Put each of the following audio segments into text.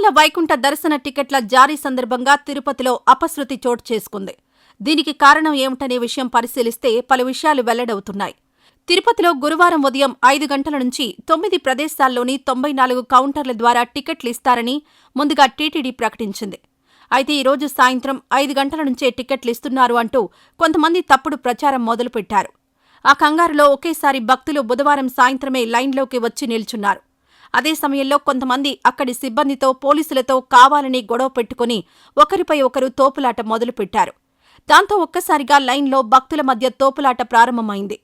తిరుమల వైకుంఠ దర్శన టికెట్ల జారీ సందర్భంగా తిరుపతిలో అపశృతి చోటు చేసుకుంది. దీనికి కారణం ఏమిటనే విషయం పరిశీలిస్తే పలు విషయాలు వెల్లడవుతున్నాయి. తిరుపతిలో గురువారం ఉదయం 5 గంటల నుంచి 9 ప్రదేశాల్లోని 94 కౌంటర్ల ద్వారా టికెట్లు ఇస్తారని ముందుగా టీటీడీ ప్రకటించింది. అయితే ఈరోజు సాయంత్రం 5 గంటల నుంచే టికెట్లు ఇస్తున్నారు అంటూ కొంతమంది తప్పుడు ప్రచారం మొదలుపెట్టారు. ఆ కంగారులో ఒకేసారి భక్తులు బుధవారం సాయంత్రమే లైన్లోకి వచ్చి నిల్చున్నారు. అదే సమయంలో కొంతమంది అక్కడి సిబ్బందితో, పోలీసులతో కావాలని గొడవ పెట్టుకుని ఒకరిపై ఒకరు తోపులాట మొదలుపెట్టారు. దాంతో ఒక్కసారిగా లైన్లో భక్తుల మధ్య తోపులాట ప్రారంభమైంది.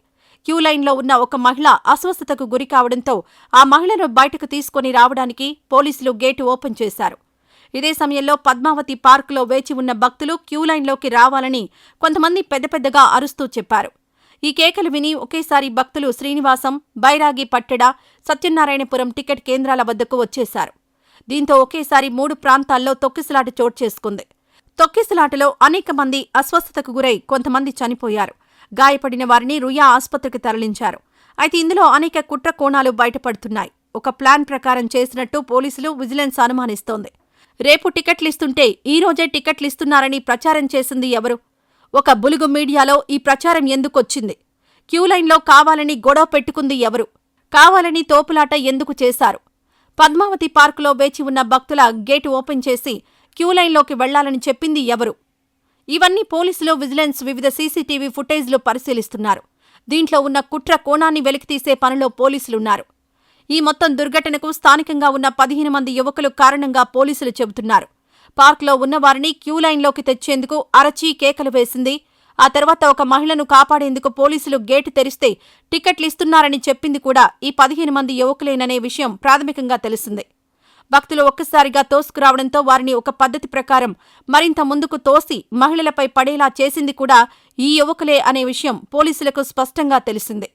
క్యూ లైన్లో ఉన్న ఒక మహిళ అస్వస్థతకు గురికావడంతో ఆ మహిళను బయటకు తీసుకుని రావడానికి పోలీసులు గేటు ఓపెన్ చేశారు. ఇదే సమయంలో పద్మావతి పార్కులో వేచి ఉన్న భక్తులు క్యూ లైన్లోకి రావాలని కొంతమంది పెద్దపెద్దగా అరుస్తూ చెప్పారు. ఈ కేకలు విని ఒకేసారి భక్తులు శ్రీనివాసం, బైరాగి పట్టెడ, సత్యనారాయణపురం టికెట్ కేంద్రాల వద్దకు వచ్చేశారు. దీంతో ఒకేసారి 3 ప్రాంతాల్లో తొక్కిసలాట చోటు చేసుకుంది. తొక్కిసలాటలో అనేక మంది అస్వస్థతకు గురై కొంతమంది చనిపోయారు. గాయపడిన వారిని రుయా ఆసుపత్రికి తరలించారు. అయితే ఇందులో అనేక కుట్ర కోణాలు బయటపడుతున్నాయి. ఒక ప్లాన్ ప్రకారం చేసినట్టు పోలీసులు, విజిలెన్స్ అనుమానిస్తోంది. రేపు టికెట్లిస్తుంటే ఈ రోజే టికెట్లిస్తున్నారని ప్రచారం చేసింది ఎవరు? ఒక బులుగు మీడియాలో ఈ ప్రచారం ఎందుకొచ్చింది? క్యూలైన్లో కావాలని గొడవ పెట్టుకుంది ఎవరు? కావాలని తోపులాట ఎందుకు చేశారు? పద్మావతి పార్కులో వేచి ఉన్న భక్తుల గేటు ఓపెన్ చేసి క్యూలైన్లోకి వెళ్లాలని చెప్పింది ఎవరు? ఇవన్నీ పోలీసులు, విజిలెన్స్ వివిధ సీసీటీవీ ఫుటేజ్లు పరిశీలిస్తున్నారు. దీంట్లో ఉన్న కుట్ర కోణాన్ని వెలికితీసే పనిలో పోలీసులున్నారు. ఈ మొత్తం దుర్ఘటనకు స్థానికంగా ఉన్న 15 మంది యువకులు కారణంగా పోలీసులు చెబుతున్నారు. పార్క్లో ఉన్నవారిని క్యూలైన్లోకి తెచ్చేందుకు అరచి కేకలు వేసింది. ఆ తర్వాత ఒక మహిళను కాపాడేందుకు పోలీసులు గేటు తెరిస్తే టికెట్లిస్తున్నారని చెప్పింది కూడా ఈ 15 మంది యువకులేననే విషయం ప్రాథమికంగా తెలిసింది. భక్తులు ఒక్కసారిగా తోసుకురావడంతో వారిని ఒక పద్ధతి ప్రకారం మరింత ముందుకు తోసి మహిళలపై పడేలా చేసింది కూడా ఈ యువకులే అనే విషయం పోలీసులకు స్పష్టంగా తెలిసింది.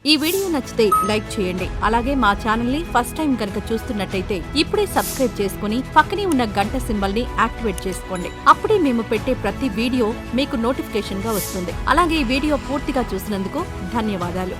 ఈ వీడియో నచ్చితే లైక్ చేయండి. అలాగే మా ఛానల్ ని ఫస్ట్ టైం కనుక చూస్తున్నట్టయితే ఇప్పుడే సబ్స్క్రైబ్ చేసుకుని పక్కనే ఉన్న గంట సింబల్ ని యాక్టివేట్ చేసుకోండి. అప్పుడే మేము పెట్టే ప్రతి వీడియో మీకు నోటిఫికేషన్ గా వస్తుంది. అలాగే ఈ వీడియో పూర్తిగా చూసినందుకు ధన్యవాదాలు.